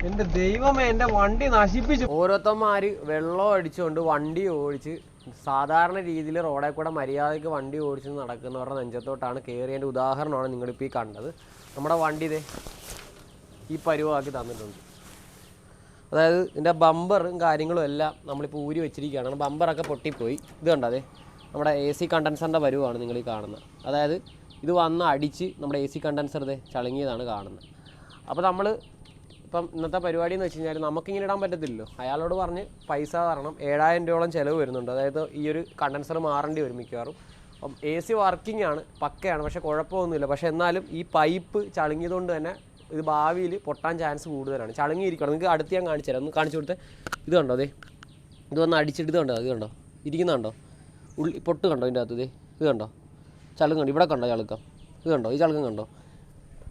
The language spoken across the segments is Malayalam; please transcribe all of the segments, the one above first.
എന്റെ ദൈവമേ, എന്റെ വണ്ടി നശിപ്പിച്ചു. ഓരോരുത്തന്മാര് വെള്ളം അടിച്ചുകൊണ്ട് വണ്ടി ഓടിച്ച് സാധാരണ രീതിയിൽ റോഡിൽ കൂടെ മര്യാദയ്ക്ക് വണ്ടി ഓടിച്ച് നടക്കുന്നവരുടെ നെഞ്ചത്തോട്ടാണ് കയറിയതിൻ്റെ ഉദാഹരണമാണ് നിങ്ങളിപ്പോൾ ഈ കണ്ടത്. നമ്മുടെ വണ്ടി ഇതേ ഈ പരുവാക്കി തന്നിട്ടുണ്ട്. അതായത് ഇതിൻ്റെ ബമ്പറും കാര്യങ്ങളും എല്ലാം നമ്മളിപ്പോൾ ഊരി വെച്ചിരിക്കുകയാണ്. ബമ്പറൊക്കെ പൊട്ടിപ്പോയി. ഇത് കണ്ടോ, അതെ നമ്മുടെ AC കണ്ടൻസറിൻ്റെ പരുവാണ് നിങ്ങൾ ഈ കാണുന്നത്. അതായത് ഇത് വന്ന് അടിച്ച് നമ്മുടെ AC കണ്ടൻസർ ഇതേ ചളുങ്ങിയതാണ് കാണുന്നത്. അപ്പോൾ നമ്മൾ ഇപ്പം ഇന്നത്തെ പരിപാടി എന്ന് വെച്ച് കഴിഞ്ഞാൽ നമുക്കിങ്ങനെ ഇടാൻ പറ്റത്തില്ലല്ലോ. അയാളോട് പറഞ്ഞ് പൈസ തരണം. 7000 രൂപയോളം ചിലവ് വരുന്നുണ്ട്. അതായത് ഈ ഒരു കണ്ടൻസർ മാറേണ്ടി വരും മിക്കവാറും. അപ്പം AC വർക്കിംഗ് ആണ്, പക്കയാണ്, പക്ഷേ കുഴപ്പമൊന്നുമില്ല. പക്ഷേ എന്നാലും ഈ പൈപ്പ് ചളുങ്ങിയതുകൊണ്ട് തന്നെ ഇത് ഭാവിയിൽ പൊട്ടാൻ ചാൻസ് കൂടുതലാണ്. ചളുങ്ങിയിരിക്കണം. നിങ്ങൾക്ക് അടുത്ത് ഞാൻ കാണിച്ചു തരാം. ഒന്ന് കാണിച്ചു കൊടുത്ത്. ഇത് കണ്ടോ, അതെ ഇത് വന്ന് അടിച്ചിട്ട് ഇത് കണ്ടോ, ഇത് കണ്ടോ ഇരിക്കുന്നുണ്ടോ, പൊട്ട് കണ്ടോ ഇതിൻ്റെ അകത്ത്. ഇത് കണ്ടോ ചളുങ്ങ് കണ്ടോ, ഇവിടെ കണ്ടോ ചളുക്കം, ഇത് കണ്ടോ ഈ ചളുക്കം കണ്ടോ.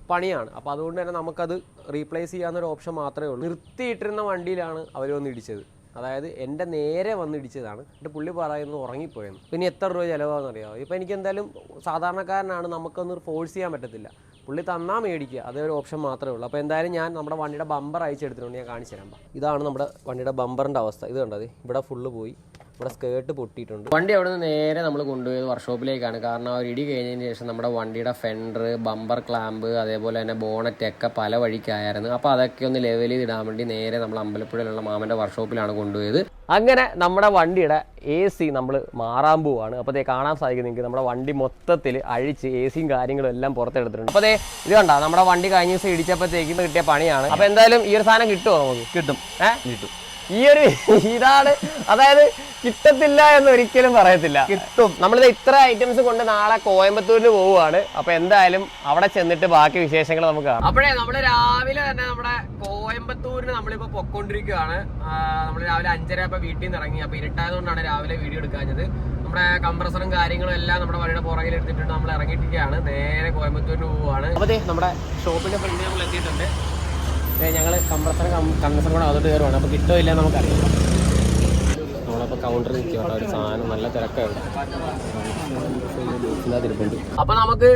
പണിയാണ്. അപ്പോൾ അതുകൊണ്ട് തന്നെ നമുക്കത് റീപ്ലേസ് ചെയ്യാവുന്നൊരു ഓപ്ഷൻ മാത്രമേ ഉള്ളൂ. നിർത്തിയിട്ടിരുന്ന വണ്ടിയിലാണ് അവർ വന്ന് ഇടിച്ചത്. അതായത് എൻ്റെ നേരെ വന്ന് ഇടിച്ചതാണ്. എന്നിട്ട് പുള്ളി പറയുന്നത് ഉറങ്ങിപ്പോയെന്ന്. പിന്നെ എത്ര രൂപ ചിലവാണെന്നറിയാമോ? ഇപ്പോൾ എനിക്ക് എന്തായാലും സാധാരണക്കാരനാണ്, നമുക്കൊന്ന് ഫോഴ്സ് ചെയ്യാൻ പറ്റത്തില്ല. പുള്ളി തന്നാൽ മേടിക്കുക, അതേ ഒരു ഓപ്ഷൻ മാത്രമേ ഉള്ളൂ. അപ്പോൾ എന്തായാലും ഞാൻ നമ്മുടെ വണ്ടിയുടെ ബമ്പർ അയച്ചെടുത്തിട്ടുണ്ട്. ഞാൻ കാണിച്ചു തരാം. ഇതാണ് നമ്മുടെ വണ്ടിയുടെ ബമ്പറിൻ്റെ അവസ്ഥ. ഇത് കണ്ടത് ഇവിടെ ഫുള്ള് പോയി, ഇവിടെ സ്കേർട്ട് പൊട്ടിയിട്ടുണ്ട്. വണ്ടി അവിടെ നിന്ന് നേരെ നമ്മൾ കൊണ്ടുപോയത് വർക്ക്ഷോപ്പിലേക്കാണ്. കാരണം ആ ഒരു ഇടി കഴിഞ്ഞതിന് ശേഷം നമ്മുടെ വണ്ടിയുടെ ഫെൻഡർ, ബമ്പർ ക്ലാമ്പ്, അതേപോലെ തന്നെ ബോണറ്റൊക്കെ പല വഴിക്കായിരുന്നു. അപ്പോൾ അതൊക്കെ ഒന്ന് ലെവൽ ചെയ്തിടാൻ വേണ്ടി നേരെ നമ്മൾ അമ്പലപ്പുഴയിലുള്ള മാമൻ്റെ വർക്ക്ഷോപ്പിലാണ് കൊണ്ടുപോയത്. അങ്ങനെ നമ്മുടെ വണ്ടിയുടെ AC നമ്മൾ മാറാൻ പോവാണ്. അപ്പോൾ അതേ കാണാൻ സാധിക്കും നിങ്ങൾക്ക്, നമ്മുടെ വണ്ടി മൊത്തത്തിൽ അഴിച്ച് AC-യും കാര്യങ്ങളും എല്ലാം പുറത്തെടുത്തിട്ടുണ്ട്. അപ്പോൾ അതേ ഇത് കണ്ടോ, നമ്മുടെ വണ്ടി കഴിഞ്ഞ ദിവസം ഇടിച്ചപ്പോഴത്തേക്കും കിട്ടിയ പണിയാണ്. അപ്പോൾ എന്തായാലും ഈ ഒരു സാധനം കിട്ടുമോ നമുക്ക്? കിട്ടും. കിട്ടും. ഈ ഒരു ഇതാണ്, അതായത് കിട്ടത്തില്ല എന്ന് ഒരിക്കലും പറയത്തില്ല, കിട്ടും. നമ്മളിത് ഇത്ര ഐറ്റംസ് കൊണ്ട് നാളെ കോയമ്പത്തൂരിന് പോവുകയാണ്. അപ്പൊ എന്തായാലും അവിടെ ചെന്നിട്ട് ബാക്കി വിശേഷങ്ങൾ നമുക്ക് കാണാം. അപ്പോഴേ നമ്മള് രാവിലെ തന്നെ നമ്മുടെ കോയമ്പത്തൂരിന് നമ്മളിപ്പോ പൊക്കോണ്ടിരിക്കുകയാണ്. നമ്മൾ രാവിലെ 5:30 വീട്ടിൽ നിന്ന് ഇറങ്ങി. അപ്പൊ ഇരുട്ടായതുകൊണ്ടാണ് രാവിലെ വീഡിയോ എടുക്കാഞ്ഞത്. നമ്മുടെ കംപ്രസറും കാര്യങ്ങളും എല്ലാം നമ്മുടെ വഴിയുടെ പുറകിൽ എടുത്തിട്ടുണ്ട്. നമ്മൾ ഇറങ്ങിയിട്ടിരിക്കുകയാണ്, നേരെ കോയമ്പത്തൂരിന് പോവുകയാണ്. അപ്പൊ നമ്മുടെ ഷോപ്പിന്റെ ഫ്രണ്ടിൽ നമ്മൾ എത്തിയിട്ടുണ്ട്. ഞങ്ങൾ കംപ്രസറും കൂടെ അതോട്ട് കയറുവാണ്. അപ്പോൾ കിട്ടോ ഇല്ല നമുക്കറിയാം. നമ്മളപ്പോൾ കൗണ്ടർ നിൽക്കുക, ഒരു സാധനം നല്ല തിരക്കുണ്ട്. അപ്പോൾ നമുക്ക്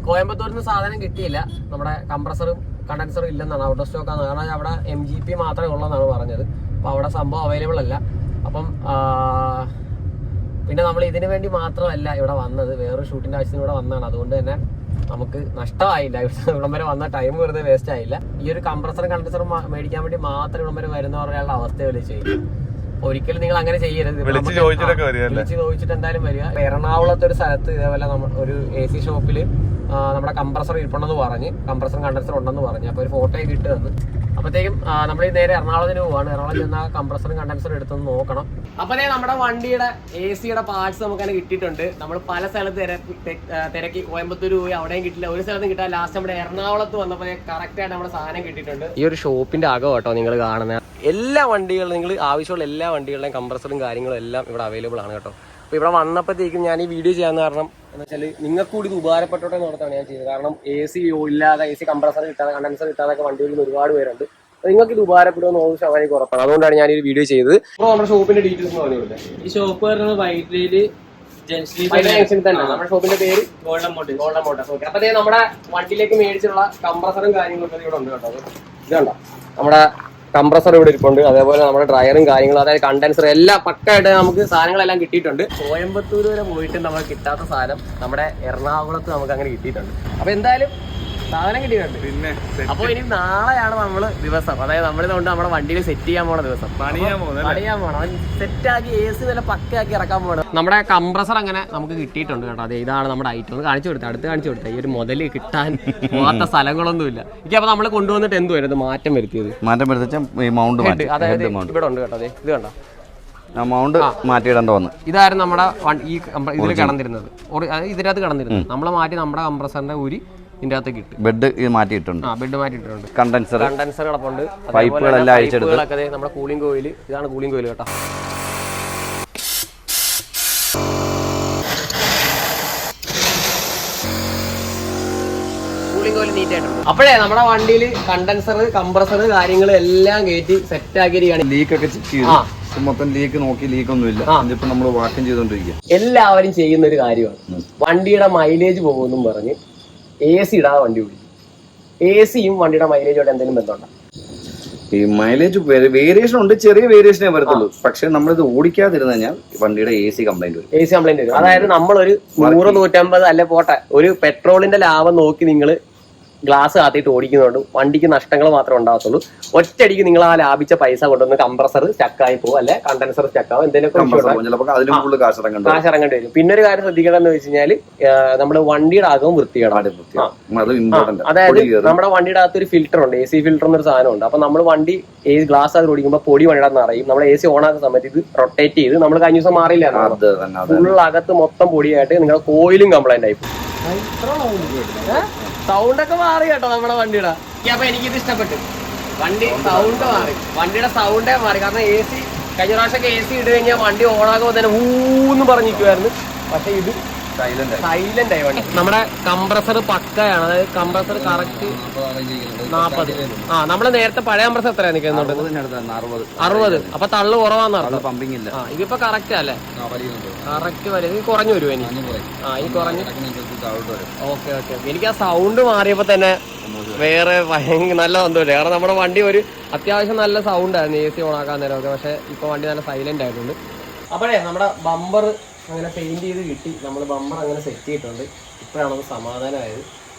കോയമ്പത്തൂരിൽ നിന്ന് സാധനം കിട്ടിയില്ല. നമ്മുടെ കംപ്രസറും കണ്ടൻസറും ഇല്ലെന്നാണ്, ഔട്ട് ഓഫ് സ്റ്റോക്കാണ്. കാരണം അവിടെ MGP മാത്രമേ ഉള്ളതെന്നാണ് പറഞ്ഞത്. അപ്പോൾ അവിടെ സംഭവം അവൈലബിൾ അല്ല. അപ്പം പിന്നെ നമ്മൾ ഇതിനു വേണ്ടി മാത്രമല്ല ഇവിടെ വന്നത്, വേറൊരു ഷൂട്ടിൻ്റെ ആവശ്യത്തിന് ഇവിടെ വന്നതാണ്. അതുകൊണ്ട് തന്നെ നമുക്ക് നഷ്ടമായില്ല. ഇവിടം വരെ വന്ന ടൈം വെറുതെ വേസ്റ്റ് ആയില്ല. ഈ ഒരു കംപ്രസറും കണ്ടൻസറും മേടിക്കാൻ വേണ്ടി മാത്രം ഇവിടം വരെ വരുന്നവരുടെ അവസ്ഥ വിളിച്ച് ചെയ്യും. ഒരിക്കലും നിങ്ങൾ അങ്ങനെ ചെയ്യരുത്. വിളിച്ച് ചോദിച്ചിട്ട് എന്തായാലും വരിക. എറണാകുളത്തെ ഒരു സ്ഥലത്ത് ഇതേപോലെ ഒരു AC ഷോപ്പിൽ നമ്മുടെ കംപ്രസർ ഇരിപ്പുണ്ടെന്ന് പറഞ്ഞ്, കംപ്രസറും കണ്ടൻസറും ഉണ്ടെന്ന് പറഞ്ഞു. അപ്പോൾ ഒരു ഫോട്ടോയൊക്കെ ഇട്ട് തന്നു. അപ്പോഴത്തേക്കും നമ്മൾ നേരെ എറണാകുളത്തിന് പോവാണ്. എറണാകുളം ചെന്നാൽ കംപ്രസറും കണ്ടൻസറും എടുത്തൊന്ന് നോക്കണം. അപ്പോഴേ നമ്മുടെ വണ്ടിയുടെ AC-യുടെ പാർട്സ് നമുക്ക് തന്നെ കിട്ടിയിട്ടുണ്ട്. നമ്മൾ പല സ്ഥലത്ത് തിരക്കി, കോയമ്പത്തൂർ പോയി, അവിടെയും കിട്ടില്ല, ഒരു സ്ഥലത്തും കിട്ടാൻ ലാസ്റ്റ് നമ്മുടെ എറണാകുളത്ത് വന്നപ്പോൾ കറക്റ്റായിട്ട് നമ്മുടെ സാധനം കിട്ടിയിട്ടുണ്ട്. ഈ ഒരു ഷോപ്പിന്റെ അകം കേട്ടോ നിങ്ങൾ കാണുന്നത്. എല്ലാ വണ്ടികളും, നിങ്ങൾ ആവശ്യമുള്ള എല്ലാ വണ്ടികളുടെയും കംപ്രസറും കാര്യങ്ങളും എല്ലാം ഇവിടെ അവൈലബിൾ ആണ് കേട്ടോ. അപ്പോൾ ഇവിടെ വന്നപ്പോഴത്തേക്കും ഞാൻ ഈ വീഡിയോ ചെയ്യാൻ കാരണം എന്ന് വെച്ചാൽ നിങ്ങൾക്ക് കൂടി ഇത് ഉപകാരപ്പെട്ടോട്ടെ എന്നോർത്താണ് ഞാൻ ചെയ്തത്. കാരണം AC ഇല്ലാതെ, AC കംപ്രസർ കിട്ടാതെ, കണ്ടൻസർ കിട്ടാതൊക്കെ വണ്ടികളിൽ ഒരുപാട് പേരുണ്ട്. അപ്പോൾ നിങ്ങൾക്ക് ഇത് ഉപകാരപ്പെടുമെന്ന് 100% ഉറപ്പാണ്. അതുകൊണ്ടാണ് ഞാൻ ഈ വീഡിയോ ചെയ്തത്. അപ്പോൾ നമ്മുടെ ഷോപ്പിന്റെ ഡീറ്റെയിൽസ് പറഞ്ഞില്ലേ? ഈ ഷോപ്പ് പറയുന്നത് വൈറ്റിലി ജംഗ്ഷനിൽ തന്നെ. നമ്മുടെ ഷോപ്പിന്റെ പേര് ഗോൾഡൻ മോട്ടോഴ്സ്. ഓക്കെ. അപ്പോൾ നമ്മുടെ വണ്ടിയിലേക്ക് മേടിച്ചിട്ടുള്ള കംപ്രസറും കാര്യങ്ങളൊക്കെ ഇവിടെ ഉണ്ട് കേട്ടോ. ഇത് കണ്ടോ, നമ്മുടെ കംപ്രസർ ഇവിടെ ഇരിപ്പുണ്ട്. അതേപോലെ നമ്മുടെ ഡ്രയറും കാര്യങ്ങളും, അതായത് കണ്ടൻസർ എല്ലാം പക്കായിട്ട് നമുക്ക് സാധനങ്ങളെല്ലാം കിട്ടിയിട്ടുണ്ട്. കോയമ്പത്തൂർ വരെ പോയിട്ട് നമുക്ക് കിട്ടാത്ത സാധനം നമ്മുടെ എറണാകുളത്ത് നമുക്ക് അങ്ങനെ കിട്ടിയിട്ടുണ്ട്. അപ്പൊ എന്തായാലും സാധനം കിട്ടിയിട്ടുണ്ട്. പിന്നെ അപ്പൊ ഇനി നാളെയാണ് നമ്മള് ദിവസം, അതായത് നമ്മളിതുകൊണ്ട് നമ്മുടെ വണ്ടിയിൽ സെറ്റ് ചെയ്യാൻ പോണ ദിവസം, പണിയാൻ പോകണം. സെറ്റാക്കി AC വല്ല പക്കയാക്കി ഇറക്കാൻ പോകണം. നമ്മുടെ കംപ്രസർ അങ്ങനെ നമുക്ക് കിട്ടിയിട്ടുണ്ട് കേട്ടോ. അതെ ഇതാണ് നമ്മുടെ ഐറ്റം. കാണിച്ചു കൊടുത്തത്, അടുത്ത് കാണിച്ചു കൊടുത്തത്. ഈ ഒരു മുതല് കിട്ടാൻ പോകാത്ത സ്ഥലങ്ങളൊന്നുമില്ല. എനിക്ക് അപ്പൊ നമ്മള് കൊണ്ടുവന്നിട്ട് എന്തുവായിരുന്നു മാറ്റം വരുത്തിയത്? അതായത് ഇവിടെ ഉണ്ട് കേട്ടോ. അതെ ഇത് കണ്ടോ, മൗണ്ട് മാറ്റിയിടേണ്ട വന്നു. ഇതായിരുന്നു നമ്മുടെ ഈ ഇതിൽ കിടന്നിരുന്നത്, ഇതിനകത്ത് കിടന്നിരുന്നത്. നമ്മളെ മാറ്റി നമ്മുടെ കംപ്രസറിന്റെ ഊരി ഇതിന്റെ അകത്ത് കിട്ടും. ബെഡ് മാറ്റിയിട്ടുണ്ട്. ബെഡ് മാറ്റിയിട്ടുണ്ട്. കണ്ടൻസർ കിടപ്പുണ്ട്. പൈപ്പുകളെല്ലാം അഴിച്ചെടുത്ത്. നമ്മുടെ കൂളിംഗ് കോയിൽ, ഇതാണ് കൂളിംഗ് കോയിൽ കേട്ടോ. അപ്പോഴേ നമ്മുടെ വണ്ടിയിൽ കണ്ടൻസർ, കംപ്രസർ കാര്യങ്ങൾ എല്ലാം കയറ്റി സെറ്റ് ആക്കിയിരിക്കുകയാണ്. ലീക്കൊക്കെ ചെക്ക് ചെയ്തു, മൊത്തം ലീക്ക് നോക്കി, ലീക്കൊന്നുമില്ല. ഇതിപ്പോ നമ്മൾ വാക്കിംഗ് ചെയ്തോണ്ടിരിക്കുക. എല്ലാവരും ചെയ്യുന്ന ഒരു കാര്യമാണ്. വണ്ടിയുടെ മൈലേജ് പോകുമെന്നും പറഞ്ഞ് AC ഇടാതെ വണ്ടി ഓടിക്കും. AC-യും വണ്ടിയുടെ മൈലേജോട് എന്തെങ്കിലും ബന്ധമുണ്ടോ? ഈ മൈലേജ് വേരിയേഷൻ ഉണ്ട്, ചെറിയ വേരിയേഷനേ വരത്തുള്ളൂ. പക്ഷെ നമ്മളിത് ഓടിക്കാതിരുന്നു കഴിഞ്ഞാൽ വണ്ടിയുടെ AC കംപ്ലൈന്റ് വരും. AC കംപ്ലൈന്റ് വരും. അതായത് നമ്മളൊരു 100-150 അല്ലെ പോട്ടെ, ഒരു പെട്രോളിന്റെ ലാഭം നോക്കി നിങ്ങൾ ഗ്ലാസ് കാത്തിട്ട് ഓടിക്കുന്നതുകൊണ്ട് വണ്ടിക്ക് നഷ്ടങ്ങൾ മാത്രമേ ഉണ്ടാകത്തുള്ളൂ. ഒറ്റയടിക്ക് നിങ്ങൾ ആ ലാഭിച്ച പൈസ കൊണ്ടുവന്ന് കംപ്രസർ സ്റ്റക്കായി പോകും, അല്ലെ കണ്ടൻസർ സ്റ്റക്കാവും, എന്തെങ്കിലും കാശ് ഇറങ്ങേണ്ടി വരും. പിന്നെ ഒരു കാര്യം ശ്രദ്ധിക്കേണ്ടതെന്ന് വെച്ച് കഴിഞ്ഞാൽ നമ്മുടെ വണ്ടിയുടെ അകവും വൃത്തികേടാണ്. അതായത് നമ്മുടെ വണ്ടിയുടെ അകത്ത് ഒരു ഫിൽറ്റർ ഉണ്ട്, AC ഫിൽറ്റർ എന്നൊരു സാധനമുണ്ട്. അപ്പൊ നമ്മൾ വണ്ടി ഗ്ലാസ് അത് ഓടിക്കുമ്പോൾ പൊടി വണ്ടിയുടെ നിറയും. നമ്മൾ AC ഓൺ ആക്കുന്ന സമയത്ത് ഇത് റൊട്ടേറ്റ് ചെയ്ത് നമ്മൾ കഴിഞ്ഞ ദിവസം മാറിയില്ല, ഫുൾ അകത്ത് മൊത്തം പൊടിയായിട്ട് നിങ്ങളുടെ കോയിലും കംപ്ലൈന്റ് ആയി പോകും. സൗണ്ട് ഒക്കെ മാറി കേട്ടോ നമ്മുടെ വണ്ടിയുടെ. അപ്പൊ എനിക്കിത് ഇഷ്ടപ്പെട്ടു, വണ്ടി സൗണ്ട് മാറി, വണ്ടിയുടെ സൗണ്ടേ മാറി. കാരണം AC കഴിഞ്ഞ പ്രാവശ്യമൊക്കെ AC ഇട്ട് കഴിഞ്ഞാൽ വണ്ടി ഓണാകുമ്പോൾ തന്നെ ഊന്ന് പറഞ്ഞിരിക്കുമായിരുന്നു. പക്ഷെ ഇത് സൈലന്റ് ആയി വണ്ടി. നമ്മുടെ കംപ്രസർ പക്കയാണ്, അതായത് കംപ്രസർ കറക്റ്റ് 40. നമ്മള് നേരത്തെ പഴയ കംപ്രസർ എത്രയാണ് നിൽക്കുന്നുണ്ട്? 60. അപ്പൊ തള്ളു കുറവാന്ന് പമ്പിങ് ഇല്ല. ഇതിപ്പോ കറക്റ്റ് അല്ലേ? കറക്റ്റ് വരും. ഇത് കുറഞ്ഞു വരുമോ ഇനി? ഇനി കുറഞ്ഞു. ഓക്കെ. എനിക്ക് ആ സൗണ്ട് മാറിയപ്പോ തന്നെ വേറെ ഭയങ്കര നല്ല സന്തോഷം. കാരണം നമ്മുടെ വണ്ടി ഒരു അത്യാവശ്യം നല്ല സൗണ്ട് ആയിരുന്നു AC ഓണാക്കാൻ നേരമൊക്കെ. പക്ഷെ ഇപ്പൊ വണ്ടി നല്ല സൈലന്റ് ആയിട്ടുണ്ട്. അപ്പോഴേ നമ്മുടെ ബമ്പർ അങ്ങനെ പെയിന്റ് ചെയ്ത് കിട്ടി. നമ്മൾ ബമ്പർ അങ്ങനെ സെറ്റ് ചെയ്തിട്ടുണ്ട്. ഇപ്പോഴാണത് സമാധാനമായത്.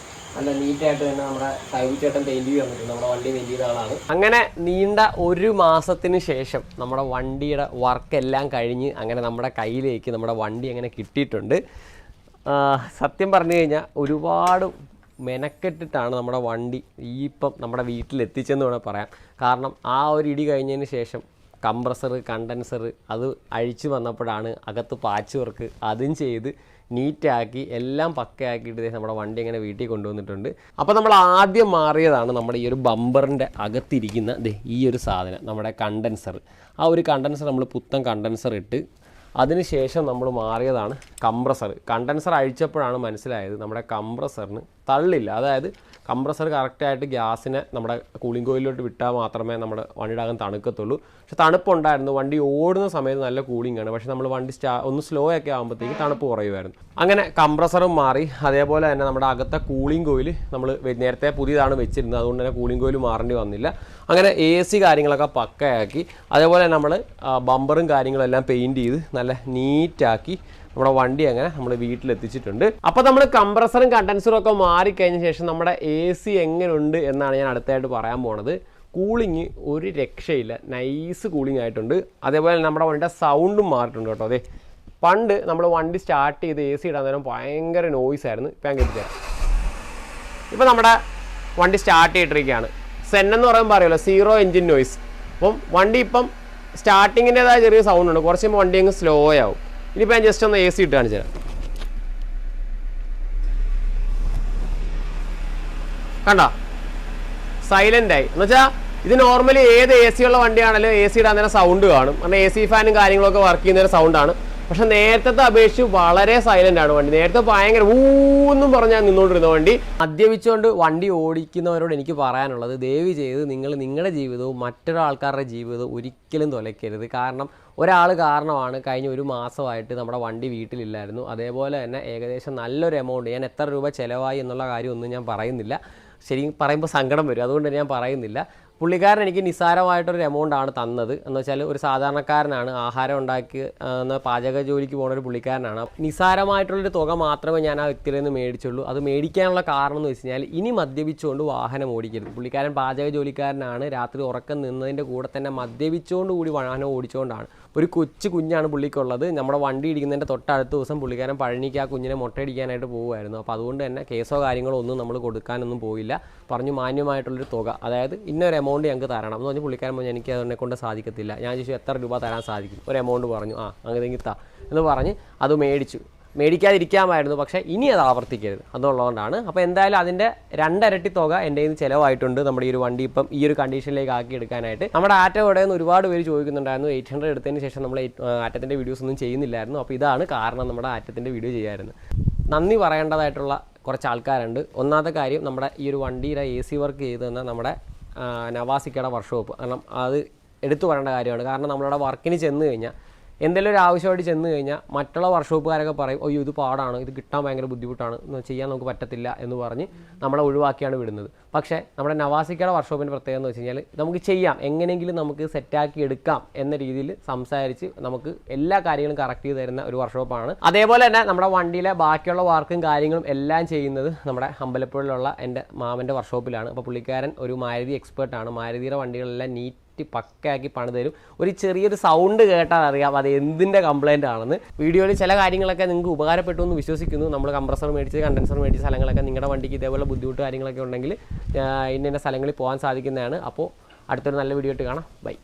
നല്ല നീറ്റായിട്ട് തന്നെ നമ്മുടെ സൈബു ചേട്ടൻ പെയിന്റ് ചെയ്ത് വന്നിട്ടുണ്ട്. നമ്മുടെ വണ്ടി പെയിന്റ് ചെയ്ത ആളാണ്. അങ്ങനെ നീണ്ട 1 മാസത്തിന് ശേഷം നമ്മുടെ വണ്ടിയുടെ വർക്കെല്ലാം കഴിഞ്ഞ് അങ്ങനെ നമ്മുടെ കയ്യിലേക്ക് നമ്മുടെ വണ്ടി അങ്ങനെ കിട്ടിയിട്ടുണ്ട്. സത്യം പറഞ്ഞു കഴിഞ്ഞാൽ ഒരുപാട് മെനക്കെട്ടിട്ടാണ് നമ്മുടെ വണ്ടി ഇപ്പം നമ്മുടെ വീട്ടിലെത്തിച്ചെന്ന് വേണമെങ്കിൽ പറയാം. കാരണം ആ ഒരു ഇടി കഴിഞ്ഞതിന് ശേഷം കംപ്രസർ, കണ്ടൻസർ അത് അഴിച്ചു വന്നപ്പോഴാണ് അകത്ത് പാച്ച് വർക്ക് അതും ചെയ്ത് നീറ്റാക്കി എല്ലാം പക്കയാക്കിയിട്ട് നമ്മുടെ വണ്ടി അങ്ങനെ വീട്ടിൽ കൊണ്ടുവന്നിട്ടുണ്ട്. അപ്പോൾ നമ്മൾ ആദ്യം മാറിയതാണ് നമ്മുടെ ഈ ഒരു ബമ്പറിൻ്റെ അകത്തിരിക്കുന്ന ഈ ഒരു സാധനം, നമ്മുടെ കണ്ടൻസർ. ആ ഒരു കണ്ടൻസർ നമ്മൾ പുത്തൻ കണ്ടൻസർ ഇട്ട് അതിനുശേഷം നമ്മൾ മാറിയതാണ് കംപ്രസർ. കണ്ടൻസർ അഴിച്ചപ്പോഴാണ് മനസ്സിലായത് നമ്മുടെ കംപ്രസറിന് തള്ളില്ല. അതായത് കംപ്രസർ കറക്റ്റായിട്ട് ഗ്യാസിനെ നമ്മുടെ കൂളിംഗ് കോയിലോട്ട് വിട്ടാൽ മാത്രമേ നമ്മുടെ വണ്ടിയുടെ അകം തണുക്കത്തുള്ളൂ. പക്ഷെ തണുപ്പുണ്ടായിരുന്നു, വണ്ടി ഓടുന്ന സമയത്ത് നല്ല കൂളിംഗ് ആണ്. പക്ഷെ നമ്മൾ വണ്ടി ഒന്ന് സ്ലോ ഒക്കെ ആകുമ്പോഴത്തേക്ക് തണുപ്പ് കുറയുമായിരുന്നു. അങ്ങനെ കംപ്രസറും മാറി. അതേപോലെ തന്നെ നമ്മുടെ അകത്തെ കൂളിംഗ് കോയിൽ നമ്മൾ നേരത്തെ പുതിയതാണ് വെച്ചിരുന്നത്, അതുകൊണ്ട് തന്നെ കൂളിംഗ് കോയിൽ മാറേണ്ടി വന്നില്ല. അങ്ങനെ AC കാര്യങ്ങളൊക്കെ പക്കയാക്കി. അതേപോലെ നമ്മൾ ബമ്പറും കാര്യങ്ങളെല്ലാം പെയിൻറ്റ് ചെയ്ത് നല്ല നീറ്റാക്കി നമ്മുടെ വണ്ടി അങ്ങനെ നമ്മൾ വീട്ടിലെത്തിച്ചിട്ടുണ്ട്. അപ്പോൾ നമ്മൾ കംപ്രസറും കണ്ടൻസറും ഒക്കെ മാറിക്കഴിഞ്ഞ ശേഷം നമ്മുടെ AC എങ്ങനെയുണ്ട് എന്നാണ് ഞാൻ അടുത്തായിട്ട് പറയാൻ പോണത്. കൂളിംഗ് ഒരു രക്ഷയില്ല, നൈസ് കൂളിംഗ് ആയിട്ടുണ്ട്. അതേപോലെ നമ്മുടെ വണ്ടിയുടെ സൗണ്ടും മാറിയിട്ടുണ്ട് കേട്ടോ. അതെ, പണ്ട് നമ്മൾ വണ്ടി സ്റ്റാർട്ട് ചെയ്ത് AC ഇടാൻ നേരം ഭയങ്കര നോയ്സ് ആയിരുന്നു. ഇപ്പം ഞാൻ കേട്ടിത്തരാം. ഇപ്പം നമ്മുടെ വണ്ടി സ്റ്റാർട്ട് ചെയ്തിട്ടിരിക്കുകയാണ്. സെൻ എന്ന് പറയുമ്പോൾ അറിയാമല്ലോ, 0 എൻജിൻ നോയ്സ്. അപ്പം വണ്ടി ഇപ്പം സ്റ്റാർട്ടിങ്ങിൻ്റെതായ ചെറിയ സൗണ്ട് ഉണ്ട്. കുറച്ച് കഴിയുമ്പോൾ വണ്ടി അങ്ങ് സ്ലോ ആവും. ഇനിയിപ്പോൾ ഞാൻ ജസ്റ്റ് ഒന്ന് AC ഇട്ട് കാണിച്ചു തരാം. കണ്ടോ, സൈലൻ്റ് ആയി. എന്ന് വെച്ചാൽ ഇത് നോർമലി ഏത് AC ഉള്ള വണ്ടിയാണെങ്കിലും AC ഇടാൻ നേരം സൗണ്ട് കാണും. കാരണം AC ഫാനും കാര്യങ്ങളൊക്കെ വർക്ക് ചെയ്യുന്ന സൗണ്ടാണ്. പക്ഷെ നേരത്തെ അപേക്ഷിച്ച് വളരെ സൈലന്റ് ആണ് വണ്ടി. നേരത്തെ ഭയങ്കര ഊന്നും പറഞ്ഞാൽ നിന്നോണ്ടിരുന്ന വണ്ടി. മദ്യപിച്ചുകൊണ്ട് വണ്ടി ഓടിക്കുന്നവരോട് എനിക്ക് പറയാനുള്ളത്, ദയവ് ചെയ്ത് നിങ്ങൾ നിങ്ങളുടെ ജീവിതവും മറ്റൊരാൾക്കാരുടെ ജീവിതവും ഒരിക്കലും തുലയ്ക്കരുത്. കാരണം ഒരാൾ കാരണമാണ് കഴിഞ്ഞ 1 മാസമായിട്ട് നമ്മുടെ വണ്ടി വീട്ടിലില്ലായിരുന്നു. അതേപോലെ തന്നെ ഏകദേശം നല്ലൊരു എമൗണ്ട്, ഞാൻ എത്ര രൂപ ചിലവായി എന്നുള്ള കാര്യമൊന്നും ഞാൻ പറയുന്നില്ല, ശരി പറയുമ്പോൾ സങ്കടം വരും, അതുകൊണ്ട് ഞാൻ പറയുന്നില്ല. പുള്ളിക്കാരൻ എനിക്ക് നിസ്സാരമായിട്ടൊരു എമൗണ്ട് ആണ് തന്നത്. എന്ന് വെച്ചാൽ ഒരു സാധാരണക്കാരനാണ്, ആഹാരം ഉണ്ടാക്കി പാചക ജോലിക്ക് പോകുന്ന ഒരു പുള്ളിക്കാരനാണ്. നിസ്സാരമായിട്ടുള്ളൊരു തുക മാത്രമേ ഞാൻ ആ വ്യക്തിയിൽ നിന്ന് മേടിച്ചുള്ളൂ. അത് മേടിക്കാനുള്ള കാരണം എന്ന് വെച്ച് കഴിഞ്ഞാൽ ഇനി മദ്യപിച്ചുകൊണ്ട് വാഹനം ഓടിക്കരുത്. പുള്ളിക്കാരൻ പാചക ജോലിക്കാരനാണ്. രാത്രി ഉറക്കം നിന്നതിൻ്റെ കൂടെ തന്നെ മദ്യപിച്ചുകൊണ്ട് കൂടി വാഹനം ഓടിച്ചുകൊണ്ടാണ്. ഒരു കുഞ്ഞാണ് പുള്ളിക്കുള്ളത്. നമ്മുടെ വണ്ടി ഇടിക്കുന്നതിൻ്റെ തൊട്ടടുത്ത ദിവസം പുള്ളിക്കാരൻ പഴനിക്ക് ആ കുഞ്ഞിനെ മുട്ടയടിക്കാനായിട്ട് പോകുമായിരുന്നു. അപ്പോൾ അതുകൊണ്ട് തന്നെ കേസോ കാര്യങ്ങളോ ഒന്നും നമ്മൾ കൊടുക്കാനൊന്നും പോയില്ല. പറഞ്ഞു മാന്യമായിട്ടുള്ളൊരു തുക, അതായത് ഇന്നൊരു എമൗണ്ട് ഞങ്ങൾക്ക് തരണം എന്ന് പറഞ്ഞ് പുള്ളിക്കാരൻ പറഞ്ഞു എനിക്ക് അതിനെ കൊണ്ട് സാധിക്കത്തില്ല. ഞാൻ ചോദിച്ചു എത്ര രൂപ തരാൻ സാധിക്കും, ഒരു എമൗണ്ട് പറഞ്ഞു. അങ്ങനെ താ എന്ന് പറഞ്ഞ് അത് മേടിക്കാതിരിക്കാമായിരുന്നു. പക്ഷേ ഇനി അത് ആവർത്തിക്കരുത് എന്നുള്ളതുകൊണ്ടാണ്. അപ്പോൾ എന്തായാലും അതിൻ്റെ 2 ഇരട്ടി തുക എൻ്റെ കയ്യിൽ നിന്ന് ചിലവായിട്ടുണ്ട് നമ്മുടെ ഈ ഒരു വണ്ടി ഇപ്പം ഈ ഒരു കണ്ടീഷനിലേക്ക് ആക്കി എടുക്കാനായിട്ട്. നമ്മുടെ ആറ്റ ഇവിടെ നിന്ന് ഒരുപാട് പേര് ചോദിക്കുന്നുണ്ടായിരുന്നു. 800 എടുത്തതിന് ശേഷം നമ്മൾ ആറ്റത്തിൻ്റെ വീഡിയോസ് ഒന്നും ചെയ്യുന്നില്ലായിരുന്നു. അപ്പോൾ ഇതാണ് കാരണം, നമ്മുടെ ആറ്റത്തിൻ്റെ വീഡിയോ ചെയ്യാമായിരുന്നു. നന്ദി പറയേണ്ടതായിട്ടുള്ള കുറച്ച് ആൾക്കാരുണ്ട്. ഒന്നാമത്തെ കാര്യം, നമ്മുടെ ഈ ഒരു വണ്ടിയുടെ AC വർക്ക് ചെയ്ത് തന്നെ നമ്മുടെ നവാസിക്കയുടെ വർക്ക്ഷോപ്പ്. കാരണം അത് എടുത്തു പറയേണ്ട കാര്യമാണ്. കാരണം നമ്മളവിടെ വർക്കിന് ചെന്ന് കഴിഞ്ഞാൽ എന്തെങ്കിലും ഒരു ആവശ്യമായിട്ട് ചെന്ന് കഴിഞ്ഞാൽ മറ്റുള്ള വർക്ക്ഷോപ്പുകാരൊക്കെ പറയും അയ്യോ ഇത് പാടാണ്, ഇത് കിട്ടാൻ ഭയങ്കര ബുദ്ധിമുട്ടാണ്, ചെയ്യാൻ നമുക്ക് പറ്റത്തില്ല എന്ന് പറഞ്ഞ് നമ്മളെ ഒഴിവാക്കിയാണ് വിടുന്നത്. പക്ഷേ നമ്മുടെ നവാസിക്കയുടെ വർക്ക്ഷോപ്പിൻ്റെ പ്രത്യേകത എന്ന് വെച്ച് കഴിഞ്ഞാൽ നമുക്ക് ചെയ്യാം, എങ്ങനെയെങ്കിലും നമുക്ക് സെറ്റാക്കി എടുക്കാം എന്ന രീതിയിൽ സംസാരിച്ച് നമുക്ക് എല്ലാ കാര്യങ്ങളും കറക്റ്റ് ചെയ്ത് തരുന്ന ഒരു വർക്ക്ഷോപ്പാണ്. അതേപോലെ തന്നെ നമ്മുടെ വണ്ടിയിലെ ബാക്കിയുള്ള വർക്കും കാര്യങ്ങളും എല്ലാം ചെയ്യുന്നത് നമ്മുടെ അമ്പലപ്പുഴയിലുള്ള എൻ്റെ മാമൻ്റെ വർക്ക്ഷോപ്പിലാണ്. അപ്പോൾ പുള്ളിക്കാരൻ ഒരു മാരുതി എക്സ്പേർട്ടാണ്. മാരുതിയുടെ വണ്ടികളെല്ലാം നീറ്റ് പക്കയാക്കി പണി തരും. ഒരു ചെറിയൊരു സൗണ്ട് കേട്ടാൽ അറിയാം അത് എന്തിൻ്റെ കംപ്ലൈൻ്റ് ആണെന്ന്. വീഡിയോയിൽ ചില കാര്യങ്ങളൊക്കെ നിങ്ങൾക്ക് ഉപകാരപ്പെട്ടു എന്ന് വിശ്വസിക്കുന്നു. നമ്മൾ കംപ്രസർ മേടിച്ച് കണ്ടൻസർ മേടിച്ച സ്ഥലങ്ങളൊക്കെ നിങ്ങളുടെ വണ്ടിക്ക് ഇതേപോലെ ബുദ്ധിമുട്ട് കാര്യങ്ങളൊക്കെ ഉണ്ടെങ്കിൽ ഇന്ന സ്ഥലങ്ങളിൽ പോകാൻ സാധിക്കുന്നതാണ്. അപ്പോൾ അടുത്തൊരു നല്ല വീഡിയോ ആയിട്ട് കാണാം. ബൈ.